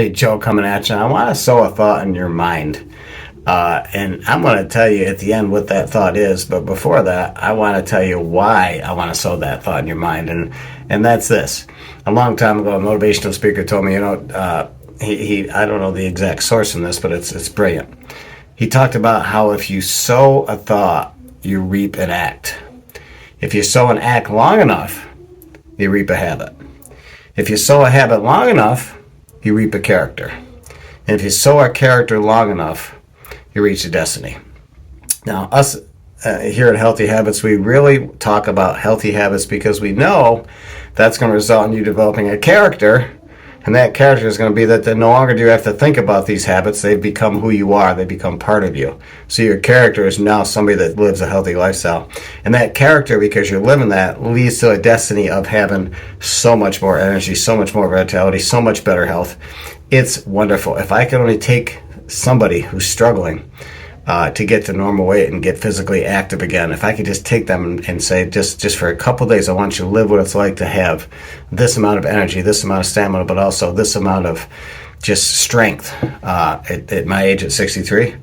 Hey, Joe, coming at you. I want to sow a thought in your mind. And I'm going to tell you at the end what that thought is. But before that, I want to tell you why I want to sow that thought in your mind. And that's this. A long time ago, a motivational speaker told me, I don't know the exact source in this, but it's brilliant. He talked about how if you sow a thought, you reap an act. If you sow an act long enough, you reap a habit. If you sow a habit long enough, you reap a character. And if you sow a character long enough, you reach a destiny. Now, us here at Healthy Habits, we really talk about healthy habits because we know that's going to result in you developing a character, and that character is going to be that no longer do you have to think about these habits. They become who you are. They become part of you. So your character is now somebody that lives a healthy lifestyle. And that character, because you're living that, leads to a destiny of having so much more energy, so much more vitality, so much better health. It's wonderful. If I can only take somebody who's struggling to get to normal weight and get physically active again, if I could just take them and say, just for a couple of days, I want you to live what it's like to have this amount of energy, this amount of stamina, but also this amount of just strength. At my age, at 63,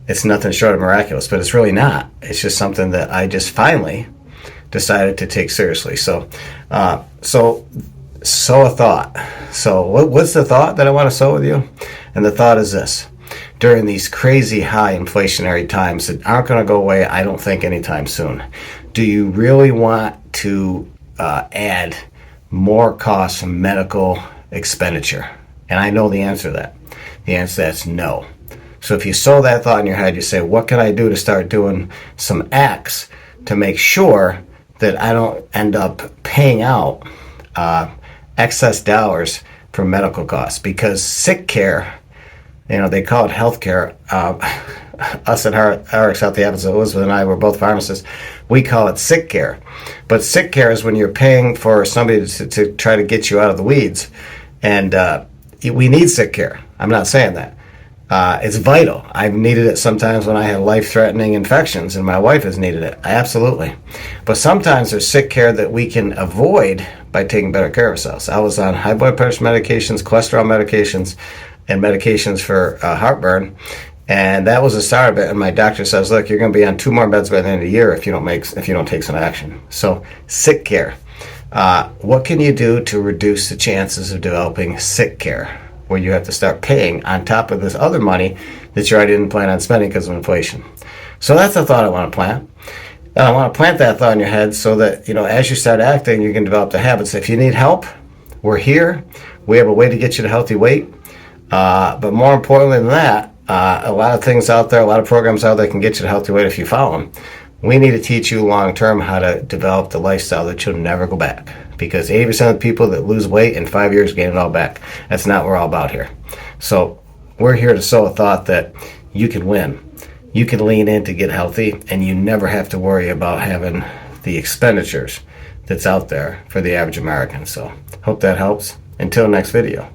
it's nothing short of miraculous, but it's really not. It's just something that I just finally decided to take seriously. So a thought. So what's the thought that I want to sow with you? And the thought is this. During these crazy high inflationary times that aren't going to go away, I don't think anytime soon, do you really want to add more costs from medical expenditure? And I know the answer to that. The answer to that's no. So if you sow that thought in your head, you say, what can I do to start doing some acts to make sure that I don't end up paying out excess dollars for medical costs? Because sick care, they call it health care. Us at RX Healthy Habits, Elizabeth and I, were both pharmacists. We call it sick care. But sick care is when you're paying for somebody to try to get you out of the weeds. And we need sick care. I'm not saying that. It's vital. I've needed it sometimes when I had life-threatening infections, and my wife has needed it. Absolutely. But sometimes there's sick care that we can avoid by taking better care of ourselves. I was on high blood pressure medications, cholesterol medications, and medications for heartburn, and that was the start of it. And my doctor says, look, you're going to be on 2 more meds by the end of the year if you don't take some action. So sick care. What can you do to reduce the chances of developing sick care, where you have to start paying on top of this other money that you already didn't plan on spending because of inflation? So that's the thought I want to plant. And I want to plant that thought in your head so that, as you start acting, you can develop the habits. If you need help, we're here. We have a way to get you to healthy weight. But more importantly than that, a lot of things out there, a lot of programs out there can get you to healthy weight if you follow them. We need to teach you long-term how to develop the lifestyle that you'll never go back. Because 80% of the people that lose weight in 5 years gain it all back. That's not what we're all about here. So we're here to sow a thought that you can win. You can lean in to get healthy, and you never have to worry about having the expenditures that's out there for the average American. So hope that helps. Until next video.